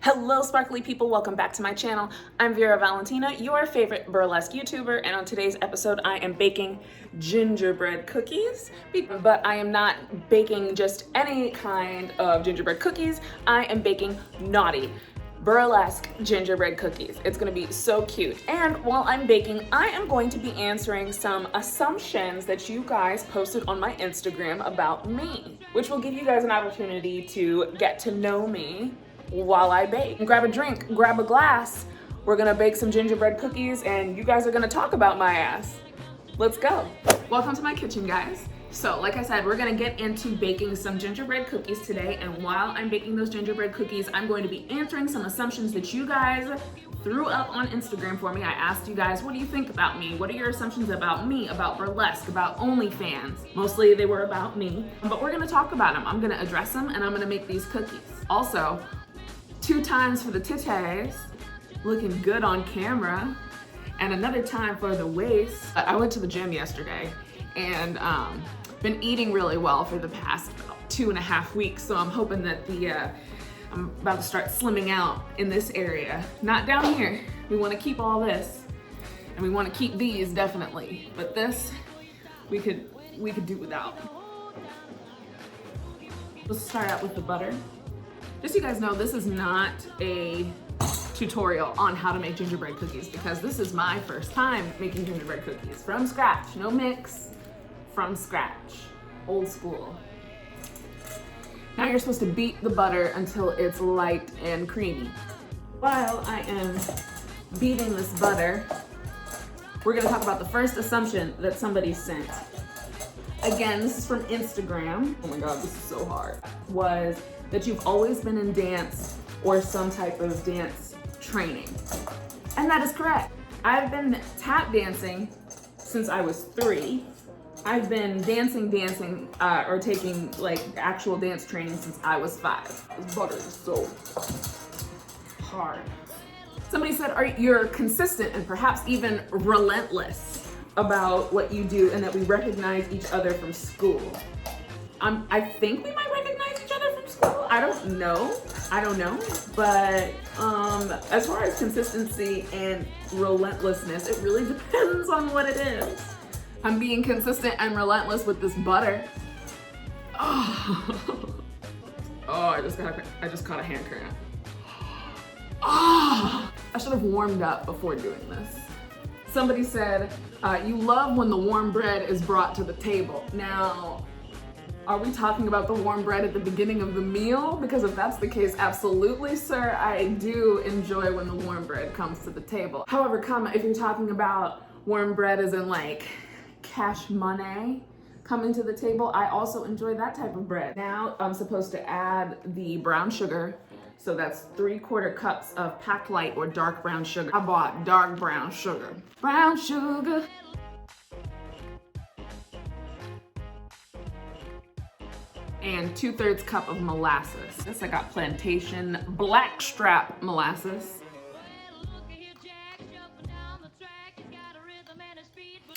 Hello sparkly people, welcome back to my channel. I'm Vera Valentinaa, your favorite burlesque YouTuber, and on today's episode I am baking gingerbread cookies. But I am not baking just any kind of gingerbread cookies, I am baking naughty burlesque gingerbread cookies. It's gonna be so cute. And while I'm baking, I am going to be answering some assumptions that you guys posted on my Instagram about me, which will give you guys an opportunity to get to know me while I bake. Grab a drink, grab a glass. We're gonna bake some gingerbread cookies and you guys are gonna talk about my ass. Let's go. Welcome to my kitchen, guys. So like I said, we're gonna get into baking some gingerbread cookies today, and while I'm baking those gingerbread cookies, I'm going to be answering some assumptions that you guys threw up on Instagram for me. I asked you guys, what do you think about me? What are your assumptions about me, about burlesque, about OnlyFans? Mostly they were about me, but we're gonna talk about them. I'm gonna address them and I'm gonna make these cookies. Also, 2 times for the titties, looking good on camera, and another time for the waist. I went to the gym yesterday and been eating really well for the past 2.5 weeks, so I'm hoping that I'm about to start slimming out in this area. Not down here. We want to keep all this, and we want to keep these definitely, but this we could do without. Let's start out with the butter. Just so you guys know, this is not a tutorial on how to make gingerbread cookies because this is my first time making gingerbread cookies from scratch. No mix, from scratch, old school. Now you're supposed to beat the butter until it's light and creamy. While I am beating this butter, we're gonna talk about the first assumption that somebody sent. Again, this is from Instagram. Oh my God, this is so hard. Was that you've always been in dance or some type of dance training. And that is correct. I've been tap dancing since I was 3. I've been dancing or taking like actual dance training since I was 5. This butter is so hard. Somebody said, you're consistent and perhaps even relentless about what you do and that we recognize each other from school. I think we might recognize each other from school. I don't know, but as far as consistency and relentlessness, it really depends on what it is. I'm being consistent and relentless with this butter. Oh, I just caught a hand cramp. Oh, I should have warmed up before doing this. Somebody said, you love when the warm bread is brought to the table. Now, are we talking about the warm bread at the beginning of the meal? Because if that's the case, absolutely, sir, I do enjoy when the warm bread comes to the table. However, if you're talking about warm bread as in like cash money coming to the table, I also enjoy that type of bread. Now I'm supposed to add the brown sugar. So that's 3/4 cups of packed light or dark brown sugar. I bought dark brown sugar. Brown sugar. And 2/3 cup of molasses. This I got plantation blackstrap molasses.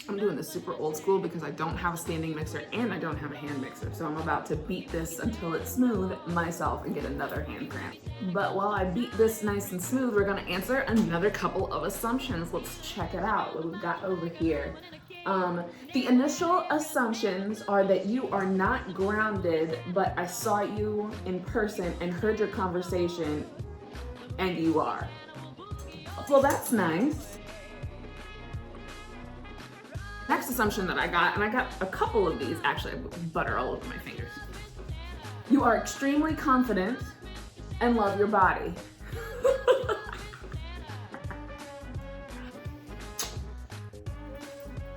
I'm doing this super old school because I don't have a standing mixer and I don't have a hand mixer. So I'm about to beat this until it's smooth myself and get another hand cramp. But while I beat this nice and smooth, we're gonna answer another couple of assumptions. Let's check it out, what we've got over here. The initial assumptions are that you are not grounded, but I saw you in person and heard your conversation and you are. Well, that's nice. Next assumption that I got, and I got a couple of these, actually I have butter all over my fingers. You are extremely confident and love your body.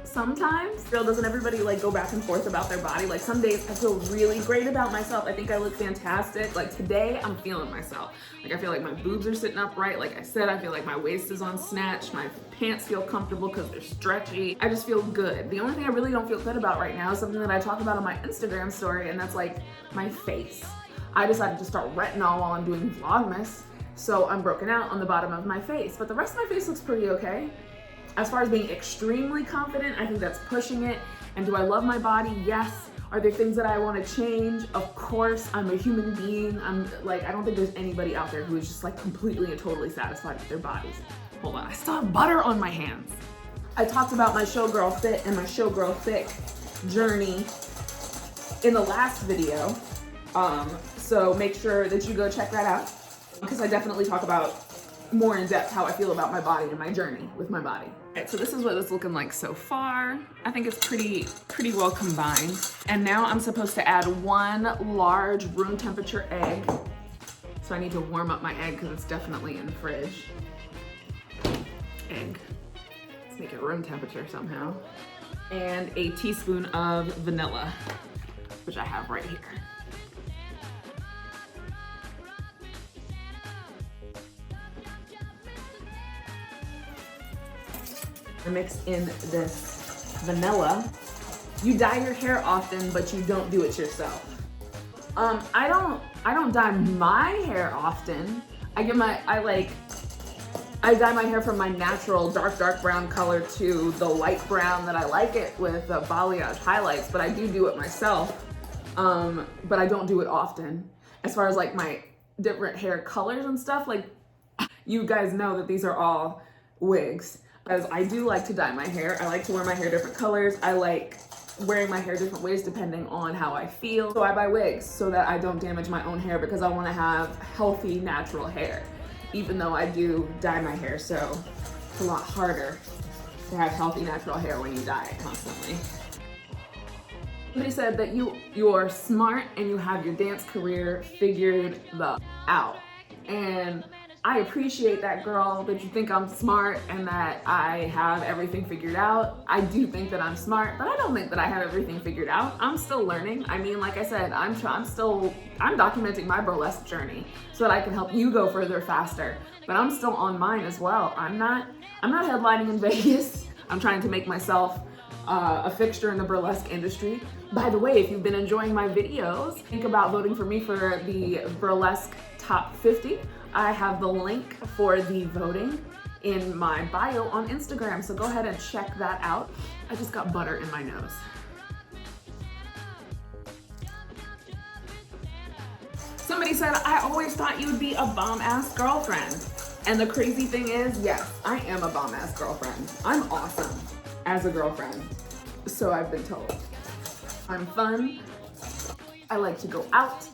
Sometimes, doesn't everybody like go back and forth about their body? Like some days I feel really great about myself. I think I look fantastic. Like today I'm feeling myself. Like I feel like my boobs are sitting upright. Like I said, I feel like my waist is on snatch. My pants feel comfortable because they're stretchy. I just feel good. The only thing I really don't feel good about right now is something that I talk about on my Instagram story, and that's like my face. I decided to start retinol while I'm doing Vlogmas. So I'm broken out on the bottom of my face, but the rest of my face looks pretty okay. As far as being extremely confident, I think that's pushing it. And do I love my body? Yes. Are there things that I want to change? Of course, I'm a human being. I don't think there's anybody out there who is just like completely and totally satisfied with their bodies. Hold on, I still have butter on my hands. I talked about my showgirl fit and my showgirl thick journey in the last video. So make sure that you go check that out, because I definitely talk about more in depth how I feel about my body and my journey with my body. So this is what it's looking like so far. I think it's pretty well combined. And now I'm supposed to add 1 large room temperature egg. So I need to warm up my egg because it's definitely in the fridge. Egg. Let's make it room temperature somehow. And a teaspoon of vanilla, which I have right here. I mix in this vanilla. You dye your hair often, but you don't do it yourself. I don't dye my hair often. I dye my hair from my natural dark brown color to the light brown that I like it with the balayage highlights, but I do it myself. But I don't do it often. As far as like my different hair colors and stuff, like you guys know that these are all wigs. Because I do like to dye my hair. I like to wear my hair different colors. I like wearing my hair different ways depending on how I feel. So I buy wigs so that I don't damage my own hair, because I want to have healthy, natural hair. Even though I do dye my hair, so it's a lot harder to have healthy, natural hair when you dye it constantly. Somebody said that you're smart and you have your dance career figured out. And I appreciate that, girl, that you think I'm smart and that I have everything figured out. I do think that I'm smart, but I don't think that I have everything figured out. I'm still learning. I mean, like I said, I'm documenting my burlesque journey so that I can help you go further faster. But I'm still on mine as well. I'm not headlining in Vegas. I'm trying to make myself a fixture in the burlesque industry. By the way, if you've been enjoying my videos, think about voting for me for the Burlesque Top 50. I have the link for the voting in my bio on Instagram, so go ahead and check that out. I just got butter in my nose. Somebody said, I always thought you would be a bomb-ass girlfriend. And the crazy thing is, yes, I am a bomb-ass girlfriend. I'm awesome as a girlfriend, so I've been told. I'm fun, I like to go out,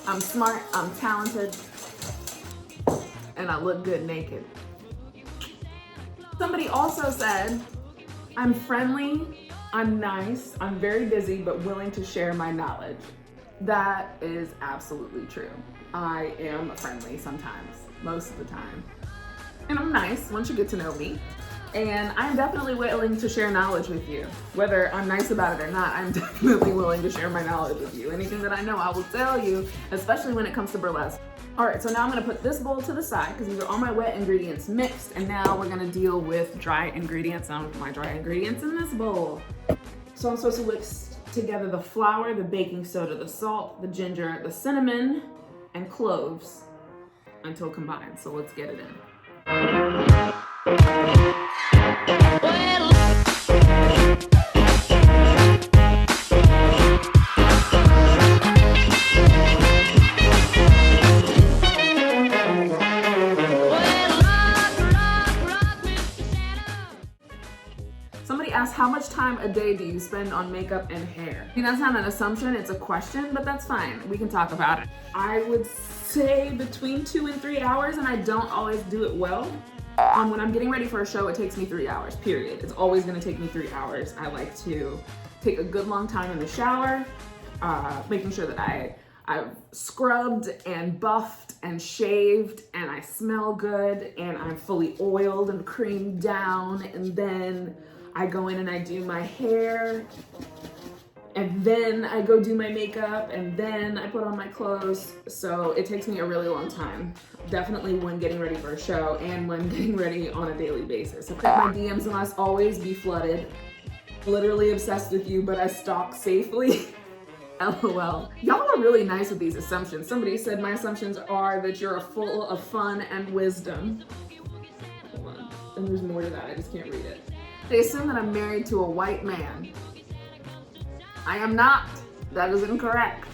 I'm smart, I'm talented, and I look good naked. Somebody also said, I'm friendly, I'm nice, I'm very busy, but willing to share my knowledge. That is absolutely true. I am friendly sometimes, most of the time. And I'm nice once you get to know me. And I'm definitely willing to share knowledge with you. Whether I'm nice about it or not, I'm definitely willing to share my knowledge with you. Anything that I know, I will tell you, especially when it comes to burlesque. All right, so now I'm gonna put this bowl to the side because these are all my wet ingredients mixed, and now we're gonna deal with dry ingredients. I'll put my dry ingredients in this bowl. So I'm supposed to mix together the flour, the baking soda, the salt, the ginger, the cinnamon, and cloves until combined. So let's get it in. Somebody asked, how much time a day do you spend on makeup and hair? I mean, that's not an assumption, it's a question, but that's fine. We can talk about it. I would say between 2 and 3 hours, and I don't always do it well. When I'm getting ready for a show, it takes me 3 hours, period. It's always gonna take me 3 hours. I like to take a good long time in the shower, making sure that I've scrubbed and buffed and shaved and I smell good and I'm fully oiled and creamed down, and then I go in and I do my hair, and then I go do my makeup, and then I put on my clothes. So it takes me a really long time. Definitely when getting ready for a show and when getting ready on a daily basis. Okay, my DMs must always be flooded. Literally obsessed with you, but I stalk safely. LOL. Y'all are really nice with these assumptions. Somebody said my assumptions are that you're full of fun and wisdom. Hold on. And there's more to that, I just can't read it. They assume that I'm married to a white man. I am not. That is incorrect.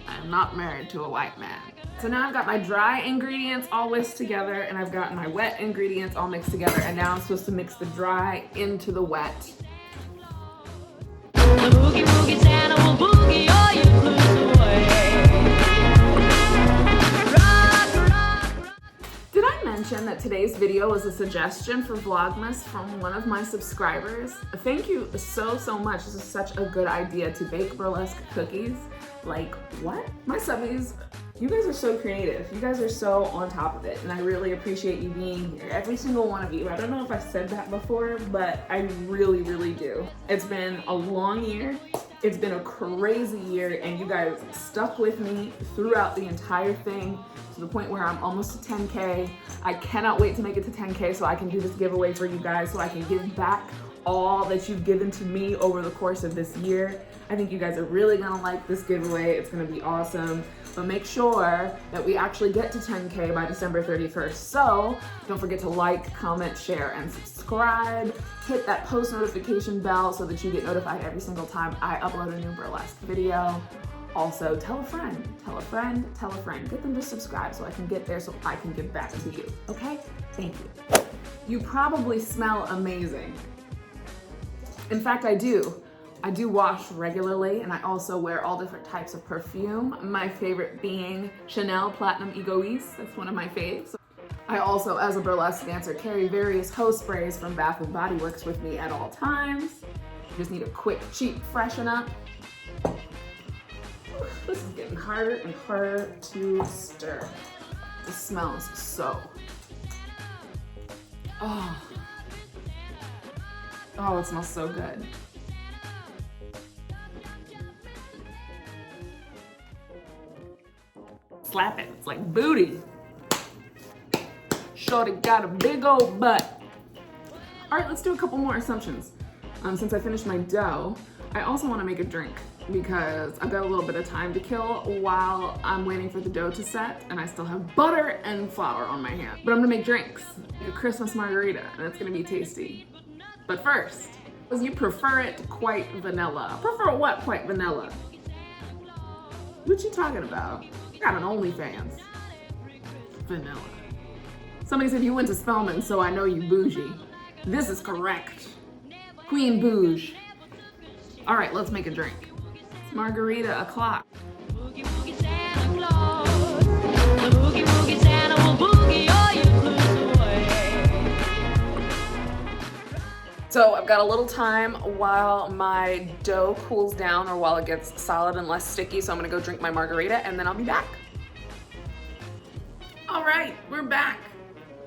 I am not married to a white man. So now I've got my dry ingredients all whisked together, and I've got my wet ingredients all mixed together, and now I'm supposed to mix the dry into the wet. The boogie woogie Santa will boogie all your blues away. Rock, rock, rock. Did I mention that today's video was a suggestion for Vlogmas from one of my subscribers? Thank you so much. This is such a good idea to bake burlesque cookies. Like, what? My subbies, you guys are so creative. You guys are so on top of it, and I really appreciate you being here. Every single one of you. I don't know if I've said that before, but I really do. It's been a long year. It's been a crazy year, and you guys stuck with me throughout the entire thing to the point where I'm almost to 10K. I cannot wait to make it to 10K so I can do this giveaway for you guys, so I can give back all that you've given to me over the course of this year. I think you guys are really gonna like this giveaway. It's gonna be awesome. But make sure that we actually get to 10K by December 31st. So don't forget to like, comment, share, and subscribe. Hit that post notification bell so that you get notified every single time I upload a new burlesque video. Also, tell a friend, tell a friend, tell a friend. Get them to subscribe so I can get there so I can give back to you, okay? Thank you. You probably smell amazing. In fact, I do. I do wash regularly, and I also wear all different types of perfume. My favorite being Chanel Platinum Egoiste. That's one of my faves. I also, as a burlesque dancer, carry various hose sprays from Bath & Body Works with me at all times. Just need a quick, cheap freshen up. This is getting harder and harder to stir. This smells so. Oh, it smells so good. Slap it, it's like booty. Shorty got a big old butt. All right, let's do a couple more assumptions. Since I finished my dough, I also want to make a drink because I've got a little bit of time to kill while I'm waiting for the dough to set, and I still have butter and flour on my hand. But I'm gonna make drinks, a Christmas margarita, and it's gonna be tasty. But first, you prefer it quite vanilla. Prefer what quite vanilla? What you talking about? I got an OnlyFans. Vanilla. Somebody said you went to Spelman, so I know you bougie. This is correct. Queen Bouge. All right, let's make a drink. It's Margarita o'clock. Boogie, boogie, Santa Claus. The boogie, boogie, Santa will boogie all your blues away. So I've got a little time while my dough cools down or while it gets solid and less sticky. So I'm gonna go drink my margarita and then I'll be back. All right, we're back.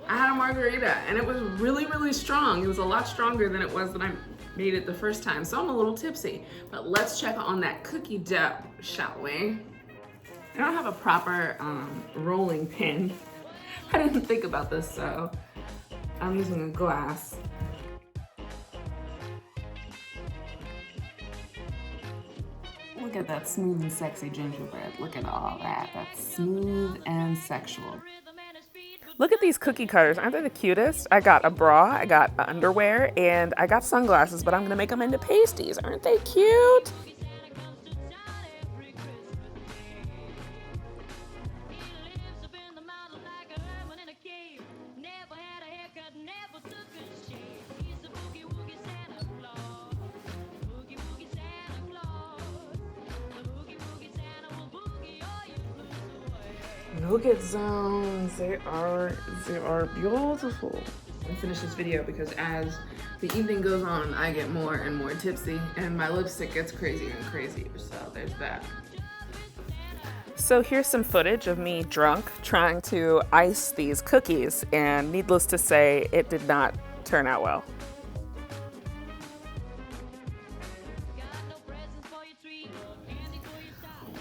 I had a margarita and it was really strong. It was a lot stronger than it was when I made it the first time. So I'm a little tipsy, but let's check on that cookie dough, shall we? I don't have a proper rolling pin. I didn't think about this, so I'm using a glass. Look at that smooth and sexy gingerbread. Look at all that. That's smooth and sexual. Look at these cookie cutters. Aren't they the cutest? I got a bra, I got underwear, and I got sunglasses, but I'm gonna make them into pasties. Aren't they cute? Look at those, they are beautiful. I'm finish this video because as the evening goes on, I get more and more tipsy and my lipstick gets crazier and crazier, so there's that. So here's some footage of me drunk trying to ice these cookies, and needless to say, it did not turn out well.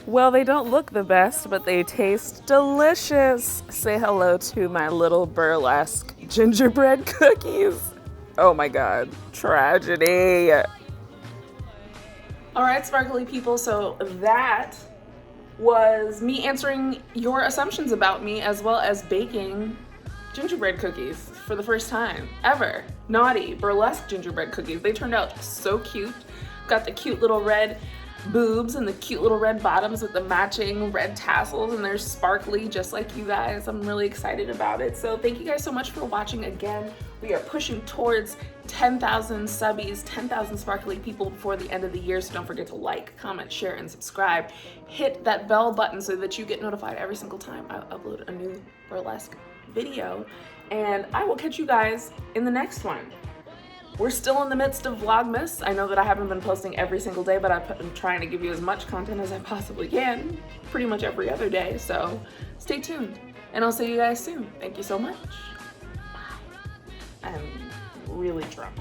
Well, they don't look the best, but they taste delicious. Say hello to my little burlesque gingerbread cookies. Oh my God, tragedy. All right, sparkly people, so that was me answering your assumptions about me as well as baking gingerbread cookies for the first time ever. Naughty burlesque gingerbread cookies. They turned out so cute. Got the cute little red boobs and the cute little red bottoms with the matching red tassels, and they're sparkly just like you guys. I'm really excited about it. So thank you guys so much for watching again. We are pushing towards 10,000 subbies, 10,000 sparkly people before the end of the year. So don't forget to like, comment, share, and subscribe. Hit that bell button so that you get notified every single time I upload a new burlesque video. And I will catch you guys in the next one. We're still in the midst of Vlogmas. I know that I haven't been posting every single day, but I'm trying to give you as much content as I possibly can, pretty much every other day. So stay tuned, and I'll see you guys soon. Thank you so much. Bye. I'm really drunk.